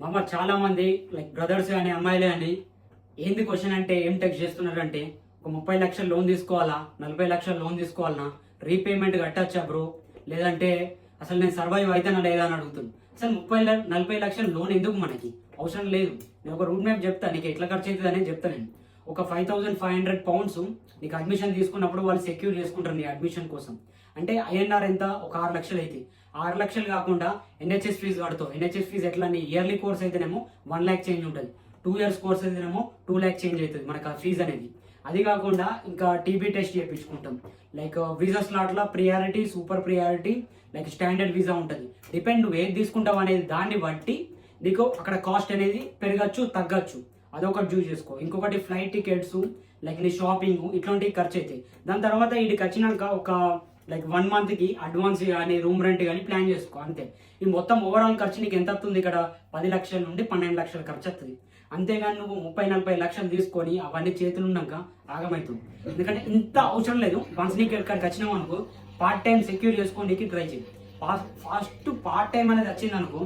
మామ చాలా మంది లైక్ బ్రదర్స్ కానీ అమ్మాయిలే అని ఏంది క్వశ్చన్ అంటే ఏం టెక్స్ట్ చేస్తున్నారంటే ఒక 30 లక్షలు లోన్ తీసుకోవాలా, 40 లక్షలు లోన్ తీసుకోవాలనా, రీపేమెంట్ కట్టచ్చా బ్రో, లేదంటే అసలు నేను సర్వైవ్ అవుతానా లేదా అని అడుగుతుంది. అసలు 40 లక్షలు లోన్ ఎందుకు మనకి అవసరం లేదు. నేను ఒక రూట్ మ్యాప్ చెప్తా, నీకు ఎట్లా ఖర్చు అవుతుంది అనేది చెప్తా. నేను ఒక 5500 పౌండ్స్ నీకు అడ్మిషన్ తీసుకున్నప్పుడు వాళ్ళు సెక్యూర్ చేసుకుంటారు నీ అడ్మిషన్ కోసం. అంటే ఐఎన్ఆర్ ఎంత, ఒక 6 లక్షలు అయితే 6 లక్షలు కాకుండా ఎన్హెచ్ఎస్ ఫీజు కడతావు. ఎన్హెచ్ఎస్ ఫీజు ఎట్లా, నీ ఇయర్లీ కోర్స్ అయితేనేమో 1 lakh చేంజ్ ఉంటుంది, 2 years కోర్స్ అయితేనేమో 2 lakh చేంజ్ అవుతుంది మనకు ఆ ఫీజు అనేది. అది కాకుండా ఇంకా టీబీ టెస్ట్ చేయించుకుంటాం. లైక్ వీసా స్లాట్లో priority, super priority, like standard visa ఉంటుంది. డిపెండ్ నువ్వు ఏది తీసుకుంటావు అనేది దాన్ని బట్టి నీకు అక్కడ కాస్ట్ అనేది పెరగచ్చు తగ్గచ్చు, అదొకటి చూస్ చేసుకో. ఇంకొకటి ఫ్లైట్ టికెట్స్, లైక్ నీ షాపింగ్, ఇట్లాంటివి ఖర్చు అవుతాయి. దాని తర్వాత వీడికి వచ్చినాక ఒక లైక్ 1 monthకి అడ్వాన్స్ కానీ రూమ్ రెంట్ కానీ ప్లాన్ చేసుకో, అంతే. ఈ మొత్తం ఓవరాల్ ఖర్చు నీకు ఎంత వస్తుంది, ఇక్కడ 10 లక్షల నుండి 12 లక్షలు ఖర్చు వస్తుంది. అంతేగాని నువ్వు 30-40 లక్షలు తీసుకొని అవన్నీ చేతులు ఉన్నాక ఆగమవుతుంది. ఎందుకంటే ఇంత అవసరం లేదు. వన్స్ నీకు ఇక్కడికి వచ్చినావు అనుకో, పార్ట్ టైం సెక్యూర్ చేసుకోనికి ట్రై చేయి. ఫస్ట్ పార్ట్ టైం అనేది వచ్చింది అనుకో,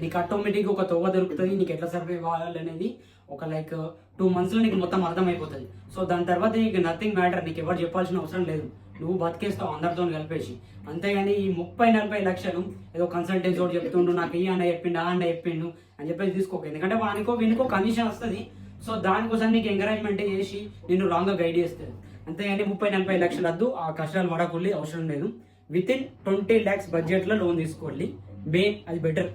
నీకు ఆటోమేటిక్గా ఒక తోవ దొరుకుతుంది. నీకు ఎట్లా సర్వైవ్ అవ్వాలి అనేది ఒక లైక్ 2 monthsలో నీకు మొత్తం అర్థమైపోతుంది. సో దాని తర్వాత నీకు నథింగ్ మ్యాటర్, నీకు ఎవరు చెప్పాల్సిన అవసరం లేదు. నువ్వు బతికేస్తావు అందరితో కలిపేసి. అంతేగాని ఈ 30-40 లక్షలు ఏదో కన్సల్టెన్సీ ఒకటి చెప్తుండు, నాకు ఈ అన్న చెప్పిండు, ఆ అన్న చెప్పిండు అని చెప్పేసి తీసుకోక. ఎందుకంటే వానికో వీనికో కమిషన్ వస్తుంది. సో దానికోసం నీకు ఎంకరేజ్మెంట్ చేసి నిన్ను రాంగ్గా గైడ్ చేస్తుంది. అంతేగాని 30-40 లక్షలు వద్దు, ఆ కష్టాలు పడకూడదు, అవసరం లేదు. విత్ ఇన్ 20 lakhs బడ్జెట్లో లోన్ తీసుకోవాలి, మెయిన్ అది బెటర్.